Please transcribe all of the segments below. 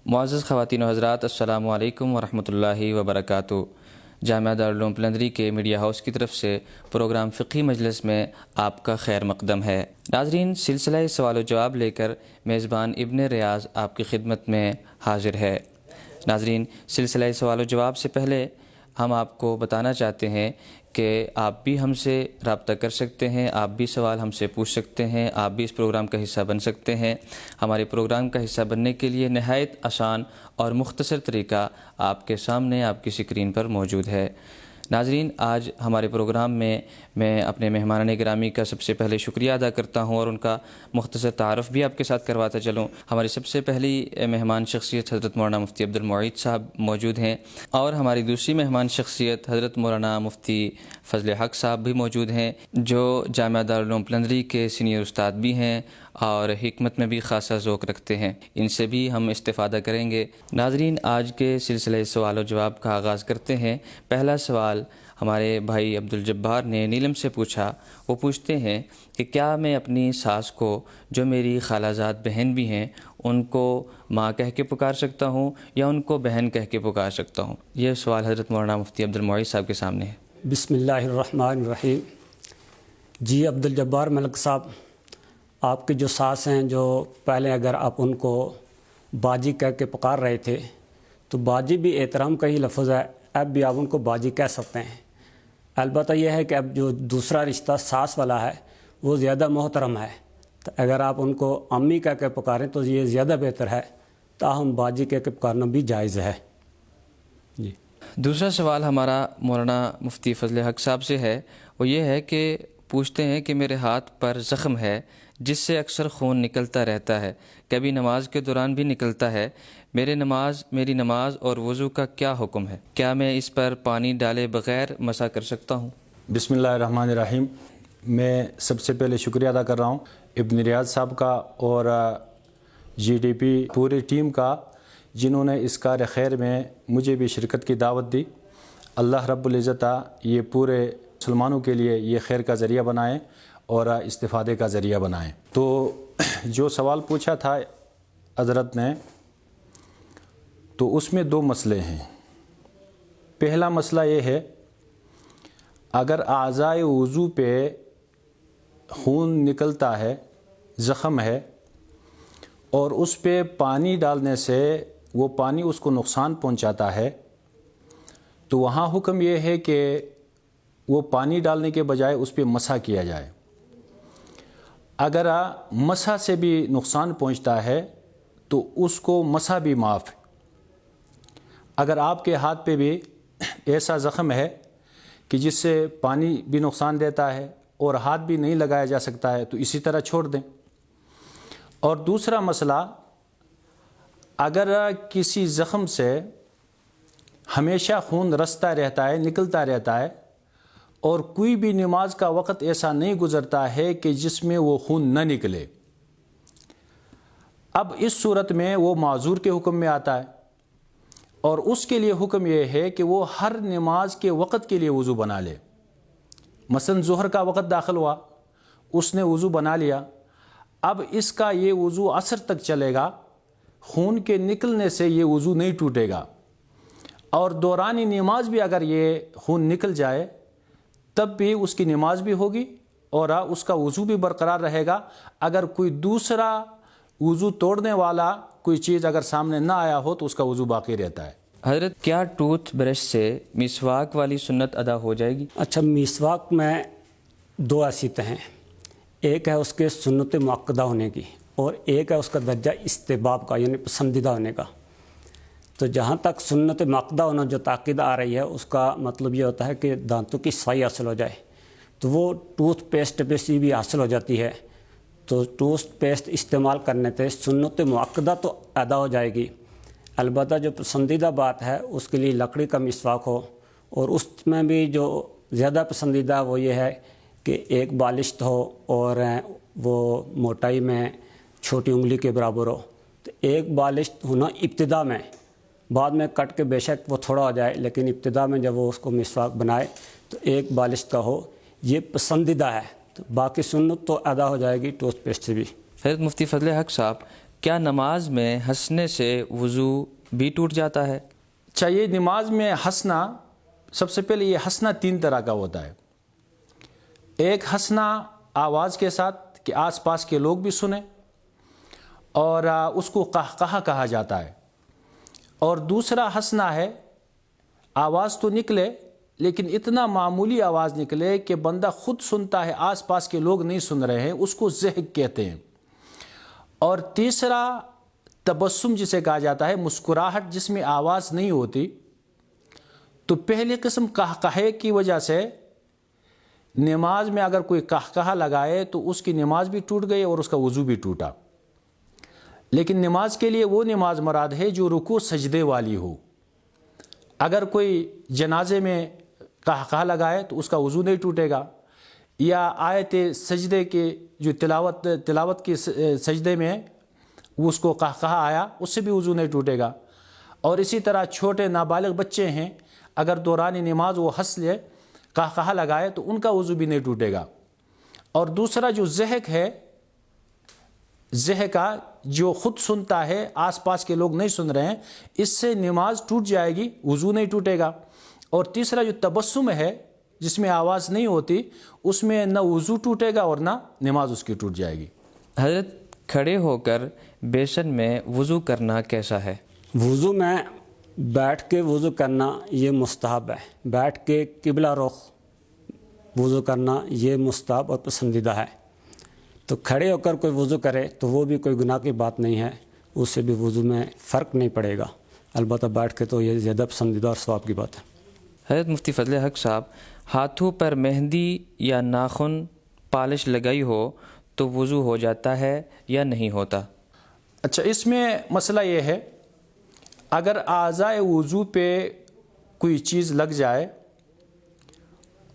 معزز خواتین و حضرات، السلام علیکم ورحمۃ اللہ وبرکاتہ۔ جامعہ دارالعلوم پلندری کے میڈیا ہاؤس کی طرف سے پروگرام فقہی مجلس میں آپ کا خیر مقدم ہے۔ ناظرین، سلسلہ سوال و جواب لے کر میزبان ابن ریاض آپ کی خدمت میں حاضر ہے۔ ناظرین، سلسلہ سوال و جواب سے پہلے ہم آپ کو بتانا چاہتے ہیں کہ آپ بھی ہم سے رابطہ کر سکتے ہیں، آپ بھی سوال ہم سے پوچھ سکتے ہیں، آپ بھی اس پروگرام کا حصہ بن سکتے ہیں۔ ہمارے پروگرام کا حصہ بننے کے لیے نہایت آسان اور مختصر طریقہ آپ کے سامنے آپ کی اسکرین پر موجود ہے۔ ناظرین، آج ہمارے پروگرام میں اپنے مہمان گرامی کا سب سے پہلے شکریہ ادا کرتا ہوں اور ان کا مختصر تعارف بھی آپ کے ساتھ کرواتا چلوں۔ ہماری سب سے پہلی مہمان شخصیت حضرت مولانا مفتی عبد المعید صاحب موجود ہیں، اور ہماری دوسری مہمان شخصیت حضرت مولانا مفتی فضل حق صاحب بھی موجود ہیں، جو جامعہ دارالعلوم پلندری کے سینئر استاد بھی ہیں اور حکمت میں بھی خاصا ذوق رکھتے ہیں۔ ان سے بھی ہم استفادہ کریں گے۔ ناظرین، آج کے سلسلے سوال و جواب کا آغاز کرتے ہیں۔ پہلا سوال ہمارے بھائی عبد الجبار نے نیلم سے پوچھا۔ وہ پوچھتے ہیں کہ کیا میں اپنی ساس کو، جو میری خالہ زاد بہن بھی ہیں، ان کو ماں کہہ کے پکار سکتا ہوں یا ان کو بہن کہہ کے پکار سکتا ہوں؟ یہ سوال حضرت مولانا مفتی عبد المعید صاحب کے سامنے ہے۔ بسم اللہ الرحمن الرحیم۔ جی عبد الجبار ملک صاحب، آپ کی جو ساس ہیں، جو پہلے اگر آپ ان کو باجی کہہ کے پکار رہے تھے تو باجی بھی احترام کا ہی لفظ ہے، اب بھی آپ ان کو باجی کہہ سکتے ہیں۔ البتہ یہ ہے کہ اب جو دوسرا رشتہ ساس والا ہے وہ زیادہ محترم ہے، تو اگر آپ ان کو امی کہہ کے پکاریں تو یہ زیادہ بہتر ہے، تاہم باجی کہہ کے پکارنا بھی جائز ہے۔ جی، دوسرا سوال ہمارا مولانا مفتی فضل حق صاحب سے ہے۔ وہ یہ ہے کہ پوچھتے ہیں کہ میرے ہاتھ پر زخم ہے جس سے اکثر خون نکلتا رہتا ہے، کبھی نماز کے دوران بھی نکلتا ہے۔ میری نماز اور وضو کا کیا حکم ہے؟ کیا میں اس پر پانی ڈالے بغیر مسح کر سکتا ہوں؟ بسم اللہ الرحمن الرحیم۔ میں سب سے پہلے شکریہ ادا کر رہا ہوں ابن ریاض صاحب کا اور جی ڈی پی پوری ٹیم کا، جنہوں نے اس کار خیر میں مجھے بھی شرکت کی دعوت دی۔ اللہ رب العزت یہ پورے مسلمانوں کے لیے یہ خیر کا ذریعہ بنائیں اور استفادے کا ذریعہ بنائیں۔ تو جو سوال پوچھا تھا حضرت نے، تو اس میں دو مسئلے ہیں۔ پہلا مسئلہ یہ ہے، اگر اعضائے وضو پہ خون نکلتا ہے، زخم ہے، اور اس پہ پانی ڈالنے سے وہ پانی اس کو نقصان پہنچاتا ہے، تو وہاں حکم یہ ہے کہ وہ پانی ڈالنے کے بجائے اس پہ مسح کیا جائے۔ اگر مسح سے بھی نقصان پہنچتا ہے تو اس کو مسح بھی معاف ہے۔ اگر آپ کے ہاتھ پہ بھی ایسا زخم ہے کہ جس سے پانی بھی نقصان دیتا ہے اور ہاتھ بھی نہیں لگایا جا سکتا ہے، تو اسی طرح چھوڑ دیں۔ اور دوسرا مسئلہ، اگر کسی زخم سے ہمیشہ خون رستا رہتا ہے، نکلتا رہتا ہے، اور کوئی بھی نماز کا وقت ایسا نہیں گزرتا ہے کہ جس میں وہ خون نہ نکلے، اب اس صورت میں وہ معذور کے حکم میں آتا ہے، اور اس کے لیے حکم یہ ہے کہ وہ ہر نماز کے وقت کے لیے وضو بنا لے۔ مثلا ظہر کا وقت داخل ہوا، اس نے وضو بنا لیا، اب اس کا یہ وضو عصر تک چلے گا، خون کے نکلنے سے یہ وضو نہیں ٹوٹے گا، اور دوران نماز بھی اگر یہ خون نکل جائے تب بھی اس کی نماز بھی ہوگی اور اس کا وضو بھی برقرار رہے گا۔ اگر کوئی دوسرا وضو توڑنے والا کوئی چیز اگر سامنے نہ آیا ہو تو اس کا وضو باقی رہتا ہے۔ حضرت، کیا ٹوتھ برش سے مسواک والی سنت ادا ہو جائے گی؟ اچھا، مسواک میں دو حیثیتیں ہیں، ایک ہے اس کے سنت مؤکدہ ہونے کی اور ایک ہے اس کا درجہ استحباب کا، یعنی پسندیدہ ہونے کا۔ تو جہاں تک سنت مؤکدہ ہونا جو تاکید آ رہی ہے، اس کا مطلب یہ ہوتا ہے کہ دانتوں کی صفائی حاصل ہو جائے، تو وہ ٹوتھ پیسٹ پہ سے بھی حاصل ہو جاتی ہے، تو ٹوتھ پیسٹ استعمال کرنے سے سنت مؤکدہ تو ادا ہو جائے گی۔ البتہ جو پسندیدہ بات ہے اس کے لیے لکڑی کا مسواک ہو، اور اس میں بھی جو زیادہ پسندیدہ وہ یہ ہے کہ ایک بالشت ہو اور وہ موٹائی میں چھوٹی انگلی کے برابر ہو۔ تو ایک بالشت ہونا ابتدا میں، بعد میں کٹ کے بے شک وہ تھوڑا ہو جائے، لیکن ابتدا میں جب وہ اس کو مسواک بنائے تو ایک بالشت کا ہو، یہ پسندیدہ ہے۔ تو باقی سنت تو ادا ہو جائے گی ٹوتھ پیسٹ سے بھی۔ حضرت مفتی فضل حق صاحب، کیا نماز میں ہنسنے سے وضو بھی ٹوٹ جاتا ہے؟ چاہیے نماز میں ہنسنا، سب سے پہلے یہ ہنسنا 3 طرح کا ہوتا ہے۔ ایک ہنسنا آواز کے ساتھ کہ آس پاس کے لوگ بھی سنیں، اور اس کو قہقہہ کہا جاتا ہے۔ اور دوسرا ہنسنا ہے آواز تو نکلے لیکن اتنا معمولی آواز نکلے کہ بندہ خود سنتا ہے، آس پاس کے لوگ نہیں سن رہے ہیں، اس کو ضحک کہتے ہیں۔ اور تیسرا تبسم جسے کہا جاتا ہے، مسکراہٹ جس میں آواز نہیں ہوتی۔ تو پہلی قسم قہقہے کی وجہ سے نماز میں اگر کوئی قہقہہ لگائے تو اس کی نماز بھی ٹوٹ گئی اور اس کا وضو بھی ٹوٹا۔ لیکن نماز کے لیے وہ نماز مراد ہے جو رکوع سجدے والی ہو۔ اگر کوئی جنازے میں قہقہہ لگائے تو اس کا وضو نہیں ٹوٹے گا، یا آیت سجدے کے جو تلاوت کی سجدے میں اس کو قہقہہ آیا، اس سے بھی وضو نہیں ٹوٹے گا۔ اور اسی طرح چھوٹے نابالغ بچے ہیں، اگر دوران نماز وہ ہنس لے، قہقہہ لگائے تو ان کا وضو بھی نہیں ٹوٹے گا۔ اور دوسرا جو ضحک ہے، ضحکہ جو خود سنتا ہے، آس پاس کے لوگ نہیں سن رہے ہیں، اس سے نماز ٹوٹ جائے گی، وضو نہیں ٹوٹے گا۔ اور تیسرا جو تبسم ہے جس میں آواز نہیں ہوتی، اس میں نہ وضو ٹوٹے گا اور نہ نماز اس کی ٹوٹ جائے گی۔ حضرت کھڑے ہو کر بیسن میں وضو کرنا کیسا ہے؟ وضو میں بیٹھ کے وضو کرنا یہ مستحب ہے۔ بیٹھ کے قبلہ رخ وضو کرنا یہ مستحب اور پسندیدہ ہے۔ تو کھڑے ہو کر کوئی وضو کرے تو وہ بھی کوئی گناہ کی بات نہیں ہے، اس سے بھی وضو میں فرق نہیں پڑے گا۔ البتہ بیٹھ کے تو یہ زیادہ پسندیدہ اور ثواب کی بات ہے۔ حضرت مفتی فضل حق صاحب، ہاتھوں پر مہندی یا ناخن پالش لگائی ہو تو وضو ہو جاتا ہے یا نہیں ہوتا؟ اچھا، اس میں مسئلہ یہ ہے، اگر اعضائے وضو پہ کوئی چیز لگ جائے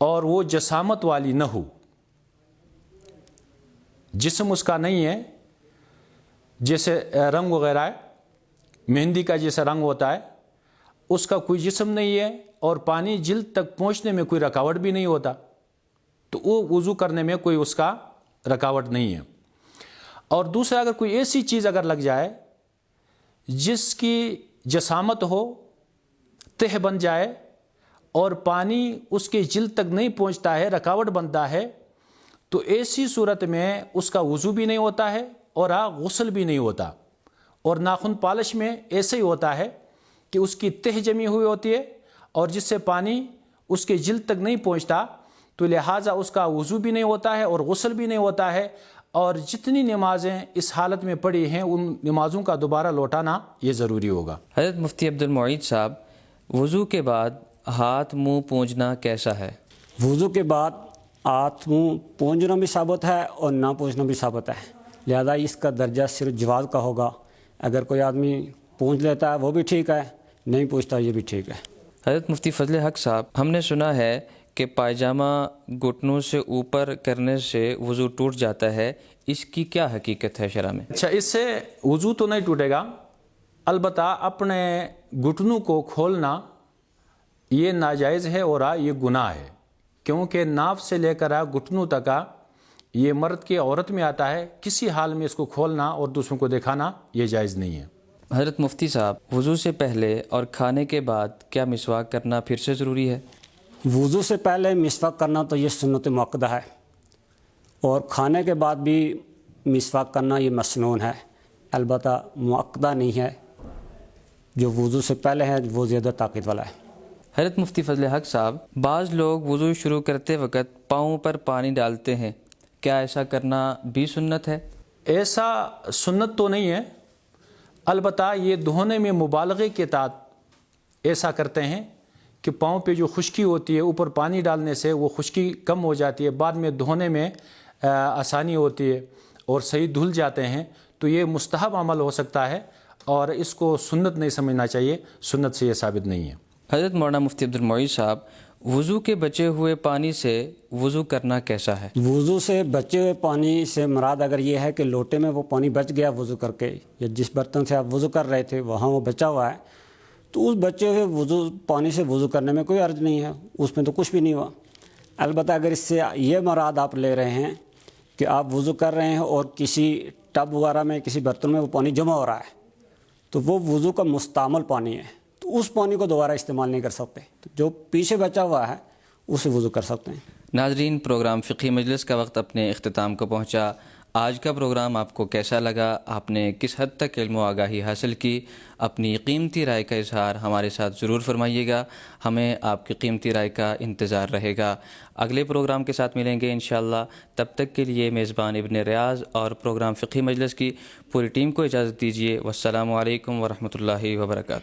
اور وہ جسامت والی نہ ہو، جسم اس کا نہیں ہے، جیسے رنگ وغیرہ ہے، مہندی کا جیسا رنگ ہوتا ہے، اس کا کوئی جسم نہیں ہے اور پانی جلد تک پہنچنے میں کوئی رکاوٹ بھی نہیں ہوتا، تو وہ وضو کرنے میں کوئی اس کا رکاوٹ نہیں ہے۔ اور دوسرا، اگر کوئی ایسی چیز اگر لگ جائے جس کی جسامت ہو، تہ بن جائے اور پانی اس کے جلد تک نہیں پہنچتا ہے، رکاوٹ بنتا ہے، تو ایسی صورت میں اس کا وضو بھی نہیں ہوتا ہے اور غسل بھی نہیں ہوتا۔ اور ناخن پالش میں ایسے ہی ہوتا ہے کہ اس کی تہ جمی ہوئی ہوتی ہے اور جس سے پانی اس کے جلد تک نہیں پہنچتا، تو لہٰذا اس کا وضو بھی نہیں ہوتا ہے اور غسل بھی نہیں ہوتا ہے، اور جتنی نمازیں اس حالت میں پڑھی ہیں ان نمازوں کا دوبارہ لوٹانا یہ ضروری ہوگا۔ حضرت مفتی عبد المعید صاحب، وضو کے بعد ہاتھ منہ پونجنا کیسا ہے؟ وضو کے بعد ہاتھ منہ پونجنا بھی ثابت ہے اور نہ پونجنا بھی ثابت ہے، لہذا اس کا درجہ صرف جواز کا ہوگا۔ اگر کوئی آدمی پونج لیتا ہے وہ بھی ٹھیک ہے، نہیں پونجتا یہ بھی ٹھیک ہے۔ حضرت مفتی فضل حق صاحب، ہم نے سنا ہے کہ پائجامہ گھٹنوں سے اوپر کرنے سے وضو ٹوٹ جاتا ہے، اس کی کیا حقیقت ہے شرع میں؟ اچھا، اس سے وضو تو نہیں ٹوٹے گا، البتہ اپنے گھٹنوں کو کھولنا یہ ناجائز ہے اور یہ گناہ ہے، کیونکہ ناف سے لے کر گھٹنوں تک یہ مرد کی عورت میں آتا ہے، کسی حال میں اس کو کھولنا اور دوسروں کو دکھانا یہ جائز نہیں ہے۔ حضرت مفتی صاحب، وضو سے پہلے اور کھانے کے بعد کیا مسواک کرنا پھر سے ضروری ہے؟ وضو سے پہلے مسواک کرنا تو یہ سنت مؤکدہ ہے، اور کھانے کے بعد بھی مسواک کرنا یہ مسنون ہے، البتہ مؤکدہ نہیں ہے۔ جو وضو سے پہلے ہے وہ زیادہ طاقت والا ہے۔ حضرت مفتی فضل حق صاحب، بعض لوگ وضو شروع کرتے وقت پاؤں پر پانی ڈالتے ہیں، کیا ایسا کرنا بھی سنت ہے؟ ایسا سنت تو نہیں ہے، البتہ یہ دھونے میں مبالغے کے تحت ایسا کرتے ہیں کہ پاؤں پہ جو خشکی ہوتی ہے اوپر پانی ڈالنے سے وہ خشکی کم ہو جاتی ہے، بعد میں دھونے میں آسانی ہوتی ہے اور صحیح دھل جاتے ہیں، تو یہ مستحب عمل ہو سکتا ہے اور اس کو سنت نہیں سمجھنا چاہیے، سنت سے یہ ثابت نہیں ہے۔ حضرت مولانا مفتی عبد المعید صاحب، وضو کے بچے ہوئے پانی سے وضو کرنا کیسا ہے؟ وضو سے بچے ہوئے پانی سے مراد اگر یہ ہے کہ لوٹے میں وہ پانی بچ گیا وضو کر کے، یا جس برتن سے آپ وضو کر رہے تھے وہاں وہ بچا ہوا ہے، تو اس بچے ہوئے پانی سے وضو کرنے میں کوئی حرج نہیں ہے، اس میں تو کچھ بھی نہیں ہوا۔ البتہ اگر اس سے یہ مراد آپ لے رہے ہیں کہ کہ آپ وضو کر رہے ہیں اور کسی ٹب وغیرہ میں کسی برتن میں وہ پانی جمع ہو رہا ہے، تو وہ وضو کا مستعمل پانی ہے، تو اس پانی کو دوبارہ استعمال نہیں کر سکتے، تو جو پیچھے بچا ہوا ہے اسے وضو کر سکتے ہیں۔ ناظرین، پروگرام فقہی مجلس کا وقت اپنے اختتام کو پہنچا۔ آج کا پروگرام آپ کو کیسا لگا؟ آپ نے کس حد تک علم و آگاہی حاصل کی؟ اپنی قیمتی رائے کا اظہار ہمارے ساتھ ضرور فرمائیے گا، ہمیں آپ کی قیمتی رائے کا انتظار رہے گا۔ اگلے پروگرام کے ساتھ ملیں گے انشاءاللہ، تب تک کے لیے میزبان ابن ریاض اور پروگرام فقہی مجلس کی پوری ٹیم کو اجازت دیجیے۔ والسلام علیکم ورحمۃ اللہ وبرکاتہ۔